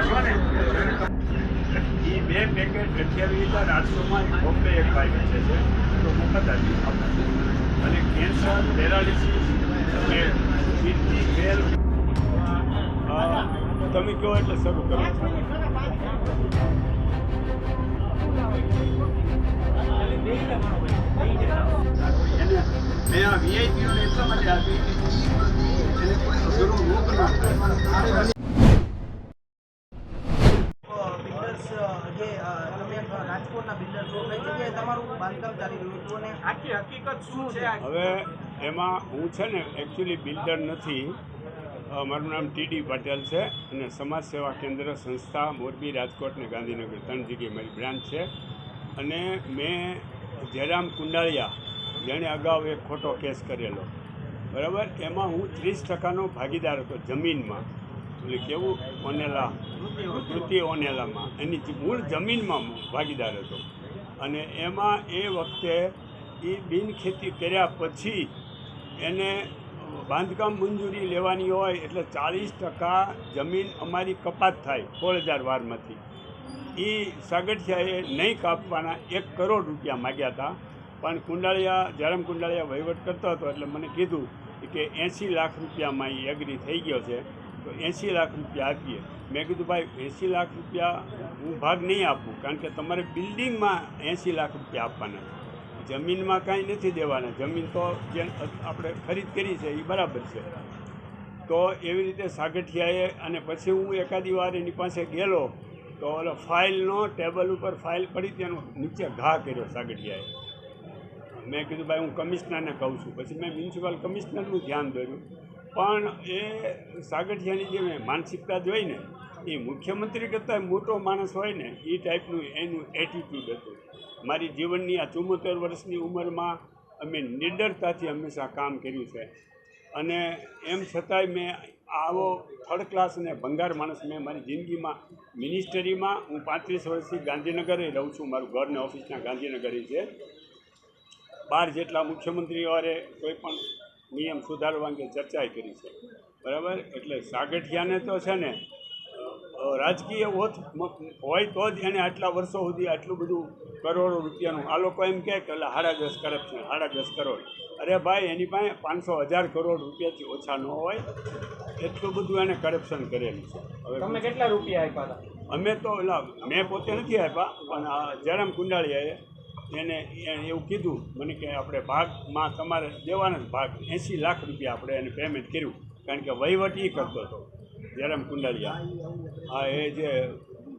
એ બે પેકેટ 28,800 બોમ્બે એક ભાઈ વેચે છે તો મફત આપી અને કેન્સર પેરાલિસિસ કિડની ફેલ તમે કહો એટલે શરૂ કરો. મેં આ વીઆઈપીઓને એટલા માટે આપી એને કોઈ જરૂર ન કરવી. રાજકોટના બિલ્ડર છો, કઈ જગ્યાએ તમારું બાંધકામ ચાલી રહ્યું હતું અને આખી હકીકત શું છે? હવે એમાં હું છે ને એકચ્યુઅલી બિલ્ડર નથી. મારું નામ ટીડી પટેલ છે અને સમાજ સેવા કેન્દ્ર સંસ્થા મોરબી, રાજકોટ ને ગાંધીનગર 3 જગ્યાએ મારી બ્રાન્ચ છે. અને મેં જયરામ કુંડાળિયા જેણે અગાઉ એક ખોટો કેસ કરેલો, બરાબર, એમાં હું 30% ભાગીદાર હતો જમીનમાં. એટલે કેવું ઓનેલા કૃતિ ઓનેલામાં એની મૂળ જમીનમાં ભાગીદાર હતો. અને એમાં એ વખતે એ બિનખેતી કર્યા પછી એને બાંધકામ મંજૂરી લેવાની હોય એટલે 40% જમીન અમારી કપાત થાય 16,000 વારમાંથી. એ સાગઠિયાએ નહીં કાપવાના 1 કરોડ રૂપિયા માગ્યા હતા. પણ જયરામ કુંડાળિયા વહીવટ કરતો હતો એટલે મને કીધું કે 80 લાખ રૂપિયામાં એ એગ્રી થઈ ગયો છે તો 80 લાખ રૂપિયા આપીએ. મેં કીધું ભાઈ 80 લાખ રૂપિયા હું ભાગ નહીં આપું, કારણ કે તમારે બિલ્ડિંગમાં 80 લાખ રૂપિયા આપવાના છે, જમીનમાં કાંઈ નથી દેવાના. જમીન તો જે આપણે ખરીદ કરી છે એ બરાબર છે. તો એવી રીતે સાગઠિયાએ, અને પછી હું એકાદી વાર એની પાસે ગયેલો તો ઓલો ફાઇલનો ટેબલ ઉપર ફાઇલ પડી તેનો નીચે ઘા કર્યો સાગઠિયાએ. મેં કીધું ભાઈ હું કમિશનરને કહું છું. પછી મેં મ્યુનિસિપલ કમિશનરનું ધ્યાન દોર્યું. પણ એ સાગઠિયાની જે મેં માનસિકતા જોઈ ને, એ મુખ્યમંત્રી કરતાં મોટો માણસ હોય ને એ ટાઈપનું એનું એટીટ્યૂડ હતું. મારી જીવનની આ 74 વર્ષની ઉંમરમાં અમે નિડરતાથી હંમેશા કામ કર્યું છે. અને એમ છતાંય મેં આવો થર્ડ ક્લાસ અને ભંગાર માણસ મેં મારી જિંદગીમાં મિનિસ્ટરીમાં હું 35 વર્ષથી ગાંધીનગરે રહું છું. મારું ઘર ને ઓફિસના ગાંધીનગર છે. 12 જેટલા મુખ્યમંત્રીઓએ કોઈ પણ નિયમ સુધારવા અંગે ચર્ચા કરી છે, બરાબર. એટલે સાગઠિયાને તો છે ને રાજકીય ઓથ હોય તો જ એને આટલા વર્ષો સુધી આટલું બધું કરોડો રૂપિયાનું, આ લોકો એમ કહે કે 10.5 કરપ્શન 10.5 કરોડ. અરે ભાઈ એની પાસે 500,000 કરોડ રૂપિયાથી ઓછા ન હોય એટલું બધું એને કરપ્શન કરેલું છે. હવે તમે કેટલા રૂપિયા આપ્યા હતા? અમે તો મેં પોતે નથી આપ્યા, પણ જયરામ કુંડાળિયાએ એને એવું કીધું મને કે આપણે ભાગમાં તમારે દેવાના જ ભાગ 80 લાખ રૂપિયા આપણે એને પેમેન્ટ કર્યું, કારણ કે વહીવટ એ કરતો હતો જયરામ કુંડાળિયા. હા, એ જે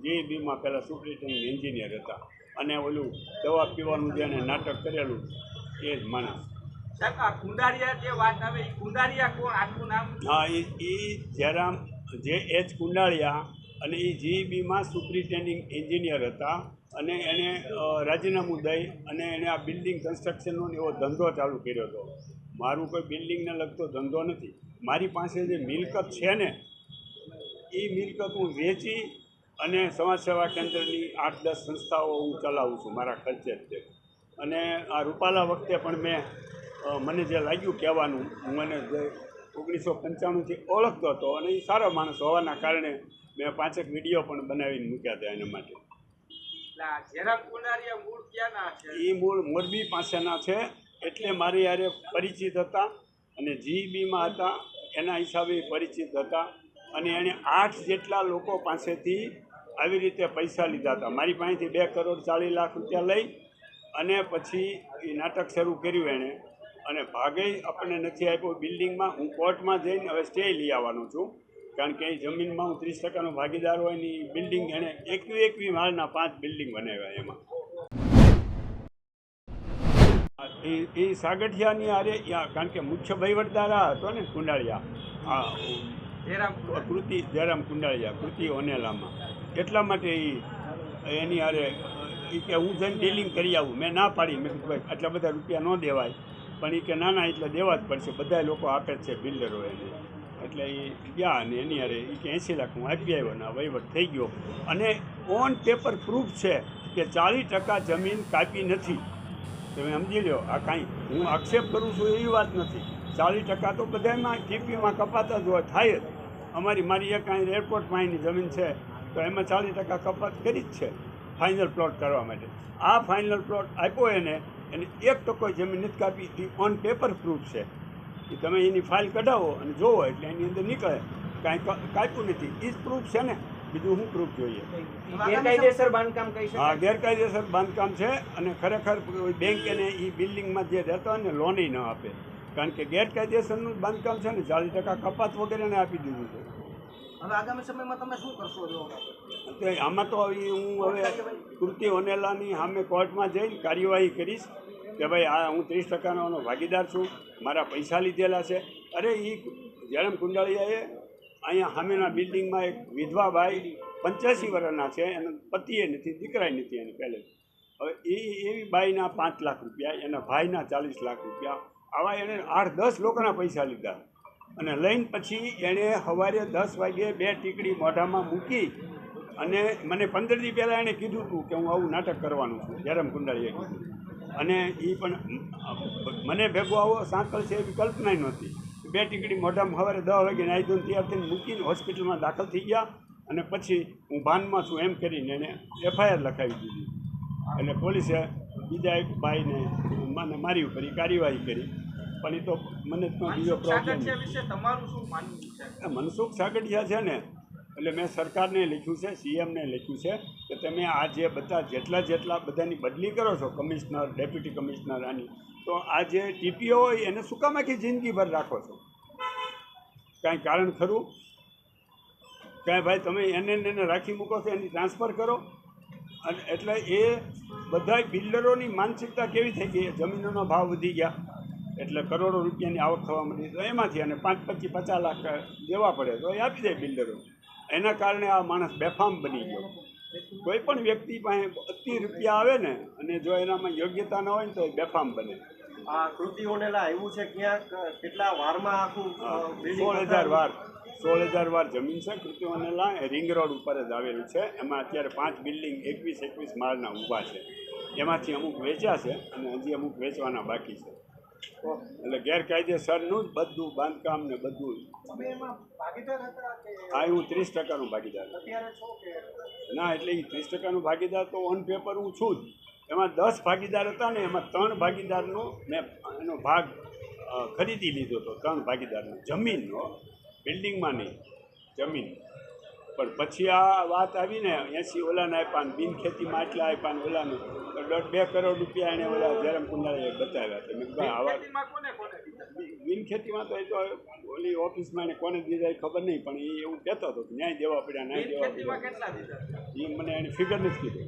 જીબીમાં પહેલાં સુપ્રિન્ટેન્ડિંગ એન્જિનિયર હતા. અને ઓલું દવા પીવાનું જેને નાટક કરેલું એ જ માણસ. કુંડાળિયા જે વાત આવે એ કુંડાળિયા કોણ, આખું નામ? હા, એ જયરામ J.H. કુંડાળિયા, અને એ જીબીમાં સુપ્રિન્ટેન્ડિંગ એન્જિનિયર હતા. અને એને રાજીનામું દઈ અને એણે આ બિલ્ડિંગ કન્સ્ટ્રક્શનનો એવો ધંધો ચાલુ કર્યો હતો. મારું કોઈ બિલ્ડિંગને લગતો ધંધો નથી. મારી પાસે જે મિલકત છે ને એ મિલકત હું વેચી અને સમાજ સેવા કેન્દ્રની 8-10 સંસ્થાઓ હું ચલાવું છું મારા ખર્ચે જ છે. અને આ રૂપાલા વખતે પણ મને જે લાગ્યું કહેવાનું, હું એને 1995થી ઓળખતો હતો અને એ સારો માણસ હોવાના કારણે મેં 5 વિડીયો પણ બનાવીને મૂક્યા હતા એના માટે. એ મૂળ મોરબી પાસેના છે, એટલે મારી યારે પરિચિત હતા અને જીબીમાં હતા એના હિસાબે પરિચિત હતા. અને એણે 8 જેટલા લોકો પાસેથી આવી રીતે પૈસા લીધા હતા. મારી પાસેથી 2,40 લાખ રૂપિયા લઈ અને પછી એ નાટક શરૂ કર્યું એણે, અને ભાગે આપણને નથી આપ્યો બિલ્ડિંગમાં. હું કોર્ટમાં જઈને હવે સ્ટે લઈ આવવાનો છું, કારણ કે એ જમીનમાં હું 30%નો ભાગીદાર હોય ને એ બિલ્ડિંગ એણે 21 માળના 5 બિલ્ડિંગ બનાવ્યા. એમાં એ સાગઠિયાની આરે, કારણ કે મુખ્ય વહીવટદાર આ હતો ને કુંડાળિયા, જયરામ કુંડાળિયા કૃતિ ઓનેલામાં. એટલા માટે એની આરે કે હું જઈને ડીલિંગ કરી આવું. મેં ના પાડી. મેં કીધું ભાઈ આટલા બધા રૂપિયા ન દેવાય. પણ એ કે ના એટલે દેવા જ પડશે, બધા લોકો આપે જ છે બિલ્ડરો એને. એટલે એ ગયા અને એની હારે એ કે 80 લાખ હું આપી આવ્યો ને વહીવટ થઈ ગયો. અને ઓન પેપર પ્રૂફ છે કે 40% જમીન કાપી નથી. તમે સમજી લો, આ કાંઈ હું આક્ષેપ કરું છું એવી વાત નથી. 40% તો બધામાં ટીપીમાં કપાતા જ હોય, થાય જ. મારી એક કાંઈ એરપોર્ટ પાસેની જમીન છે તો એમાં 40% કપાત કરી જ છે ફાઇનલ પ્લોટ કરવા માટે. આ ફાઇનલ પ્લોટ આપ્યો એને 1% જમીન નથી કાપી. એ ઓન પેપર પ્રૂફ છે. એ તમે એની ફાઇલ કઢાવો અને જોવો એટલે એની અંદર નીકળે કાંઈ કાપ્યું નથી. એ જ પ્રૂફ છે ને, બીજું શું પ્રૂફ જોઈએ? ગેરકાયદેસર બાંધકામ કહી હા, શકાય. ગેરકાયદેસર બાંધકામ છે. અને ખરેખર બેંક એને એ બિલ્ડિંગમાં જે રહેતા હોય ને લોન ન આપે, કારણ કે ગેરકાયદેસરનું બાંધકામ છે ને. 40% કપાત વગેરેને આપી દીધું છે. હવે આગામી સમયમાં તમે શું કરશો? જો તો આમાં તો હું હવે કૃતિ ઓનેલાની સામે કોર્ટમાં જઈને કાર્યવાહી કરીશ કે ભાઈ આ હું 30%નો ભાગીદાર છું, મારા પૈસા લીધેલા છે. અરે એ જયરામ કુંડાળિયાએ અહીંયા સામેના બિલ્ડિંગમાં એક વિધવા ભાઈ 85 વર્ષના છે, એનો પતિએ નથી, દીકરાએ નથી એને પહેલે. હવે એવી બાઈના 5 લાખ રૂપિયા, એના ભાઈના 40 લાખ રૂપિયા, આવા એણે 8-10 લોકોના પૈસા લીધા. અને લઈને પછી એણે સવારે 10 વાગ્યે 2 ટીકડી મોઢામાં મૂકી અને મને 15 દી પહેલાં એણે કીધું હતું કે હું આવું નાટક કરવાનું છું, જયરામ કુંડાળીએ કીધું. અને એ પણ મને ભેગો આવો સાંકળ છે એવી કલ્પના નહોતી. 2 ટીકડી મોઢામાં સવારે 10 વાગે નાહી ધોઈને તૈયાર થઈને મૂકીને હોસ્પિટલમાં દાખલ થઈ ગયા. અને પછી હું ભાનમાં છું એમ કરીને એને FIR લખાવી દીધી. એટલે પોલીસે બીજા એક ભાઈને મને મારી ઉપર કાર્યવાહી કરી. પણ એ તો મને તો બીજો પ્રોબ્લેમ તમારું શું માનવું છે? મનસુખ સાગઠિયા છે ને, એટલે મેં સરકારને લખ્યું છે, CMને લખ્યું છે કે તમે આ જે બધા જેટલા બધાની બદલી કરો છો, કમિશનર, ડેપ્યુટી કમિશનર આની, તો આ જે TPO હોય એને શું કામ આખી જિંદગીભર રાખો છો? કાંઈ કારણ ખરું? કાંઈ ભાઈ તમે એને રાખી મૂકો છો, એની ટ્રાન્સફર કરો. અને એટલે એ બધાય બિલ્ડરોની માનસિકતા કેવી થઈ ગઈ? જમીનોના ભાવ વધી ગયા એટલે કરોડો રૂપિયાની આવક થવા માંડી, તો એમાંથી અને 5-50 લાખ દેવા પડે તો એ આપી દે બિલ્ડરો. એના કારણે આ માણસ બેફામ બની ગયો. કોઈ પણ વ્યક્તિ પાસે 80 રૂપિયા આવે ને અને જો એનામાં યોગ્યતા ન હોય ને તો એ બેફામ બને. આ કૃતિ ઓનેલા આવ્યું છે ક્યાંક કેટલા વારમાં આખું 16,000 વાર જમીન છે કૃતિ ઓનેલા. રિંગ રોડ ઉપર જ આવેલું છે. એમાં અત્યારે 5 બિલ્ડિંગ 21 માળના ઊભા છે. એમાંથી અમુક વેચ્યા છે અને હજી અમુક વેચવાના બાકી છે. એટલે ગેરકાયદેસરનું જ બધું બાંધકામ ને બધું. હા, હું 30%નો ભાગીદાર. ના, એટલે એ 30%નો ભાગીદાર તો ઓન પેપર હું છું જ. એમાં 10 ભાગીદાર હતા ને, એમાં 3 ભાગીદારનો મેં એનો ભાગ ખરીદી લીધો હતો. 3 ભાગીદારનો જમીનનો, બિલ્ડિંગમાં નહીં, જમીન. પણ પછી આ વાત આવીને 80 ઓલાને આપ્યા ને બિનખેતીમાં આટલા આપ્યા ને ઓલાને 2 કરોડ રૂપિયા એને ઓલા જયરામ કુંડાળીએ બતાવ્યા છે. મેં ભાઈ આવા બિનખેતીમાં તો એ તો ઓલી ઓફિસમાં એને કોને દીધા એ ખબર નહીં, પણ એ એવું કહેતો હતો કે ન્યાય દેવા પડ્યા, ન્યાય દેવા પડ્યા. એ મને એને ફિગર નથી કીધું.